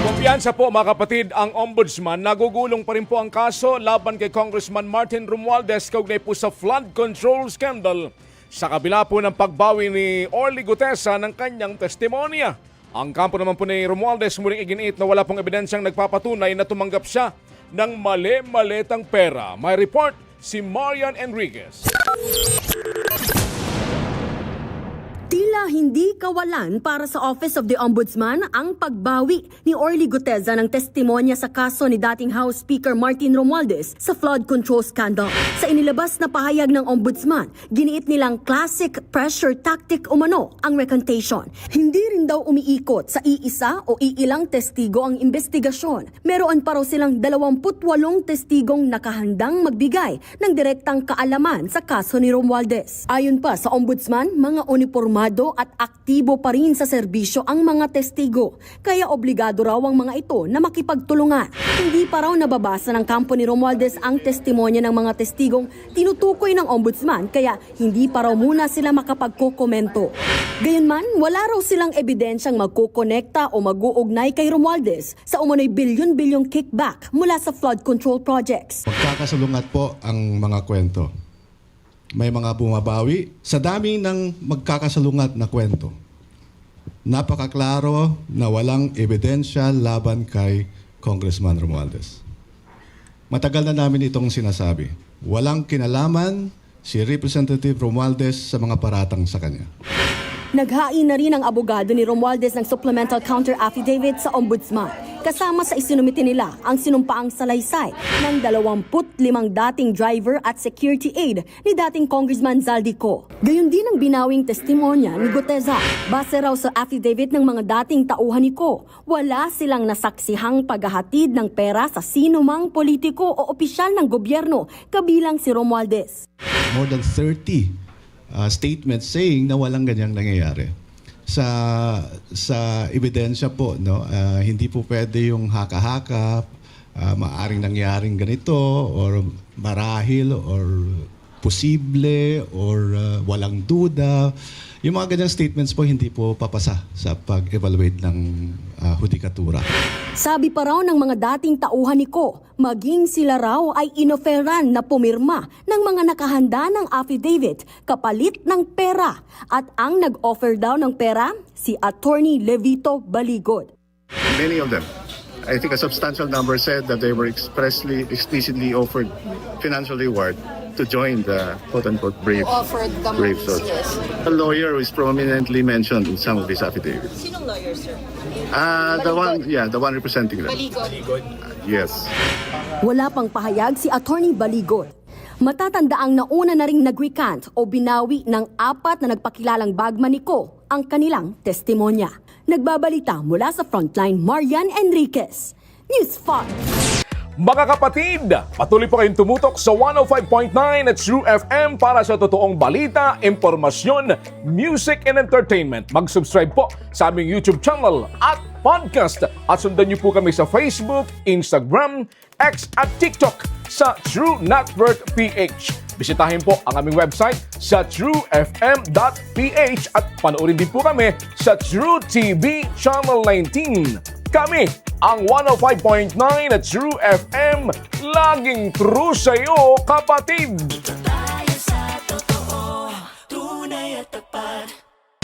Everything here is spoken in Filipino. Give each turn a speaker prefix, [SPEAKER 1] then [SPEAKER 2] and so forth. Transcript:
[SPEAKER 1] Kumpiyansa po mga kapatid, ang Ombudsman, nagugulong pa rin po ang kaso laban kay Congressman Martin Romualdez kaugnay po sa flood control scandal. Sa kabila po ng pagbawi ni Orly Gutesa ng kanyang testimonya. Ang kampo naman po ni Romualdez muling iginiit na wala pong ebidensyang nagpapatunay na tumanggap siya ng mali-malitang pera. May report si Marian Enriquez.
[SPEAKER 2] Tila hindi kawalan para sa Office of the Ombudsman ang pagbawi ni Orly Gutesa ng testimonya sa kaso ni dating House Speaker Martin Romualdez sa flood control scandal. Sa inilabas na pahayag ng Ombudsman, giniit nilang classic pressure tactic umano ang recantation. Hindi rin daw umiikot sa iisa o iilang testigo ang investigasyon. Meron pa raw silang 28 testigong nakahandang magbigay ng direktang kaalaman sa kaso ni Romualdez. Ayon pa sa Ombudsman, mga uniformado at aktibo pa rin sa serbisyo ang mga testigo, kaya obligado raw ang mga ito na makipagtulungan. Hindi pa raw nababasa ng kampo ni Romualdez ang testimonya ng mga testigong tinutukoy ng Ombudsman, kaya hindi pa raw muna sila makapagkokomento. Gayunman, wala raw silang ebidensyang magkukonekta o mag-uugnay kay Romualdez sa umano'y bilyon-bilyong kickback mula sa flood control projects.
[SPEAKER 3] Magkakasalungat po ang mga kwento. May mga bumabawi. Sa dami ng magkakasalungat na kwento, napakaklaro na walang ebidensya laban kay Congressman Romualdez. Matagal na namin itong sinasabi. Walang kinalaman si Representative Romualdez sa mga paratang sa kanya.
[SPEAKER 2] Naghain na rin ang abogado ni Romualdez ng supplemental counter affidavit sa Ombudsman. Kasama sa isinumite nila ang sinumpaang salaysay ng 25 dating driver at security aide ni dating Congressman Zaldico. Gayon din ang binawing testimonya ni Gutesa. Base raw sa affidavit ng mga dating tauhan ni Ko, wala silang nasaksihang paghahatid ng pera sa sinumang politiko o opisyal ng gobyerno, kabilang si Romualdez.
[SPEAKER 3] More than 30 statements saying na walang ganyang nangyayari. Sa ebidensya po, no, hindi po pwede yung haka-haka, maaring nangyaring ganito or marahil or posible or walang duda. Yung mga ganyang statements po hindi po papasa sa pag-evaluate ng hudikatura.
[SPEAKER 2] Sabi pa raw ng mga dating tauhan ni Ko, maging sila raw ay inoferan na pumirma ng mga nakahanda ng affidavit kapalit ng pera. At ang nag-offer daw ng pera, si Attorney Levito Baligod.
[SPEAKER 4] Many of them. I think a substantial number said that they were explicitly offered financial reward to join the quote-unquote brave soldiers.
[SPEAKER 5] Yes.
[SPEAKER 4] A lawyer is prominently mentioned in some of these affidavits.
[SPEAKER 5] Sinong lawyer, sir?
[SPEAKER 4] The one representing them.
[SPEAKER 5] Baligod.
[SPEAKER 4] Yes.
[SPEAKER 2] Wala pang pahayag si Attorney Baligod. Matatandaang nauna na ring nag-recant o binawi ng 4 na nagpakilalang bagman ni Ko ang kanilang testimonya. Nagbabalita mula sa Frontline, Marian Enriquez, News 5.
[SPEAKER 1] Mga kapatid, patuloy po kayong tumutok sa 105.9 at True FM para sa totoong balita, impormasyon, music and entertainment. Mag-subscribe po sa aming YouTube channel at podcast at sundan niyo po kami sa Facebook, Instagram, X at TikTok sa True Network PH. Bisitahin po ang aming website sa truefm.ph at panoorin din po kami sa True TV Channel 19. Kami ang 105.9 at True FM, laging true sa'yo, kapatid!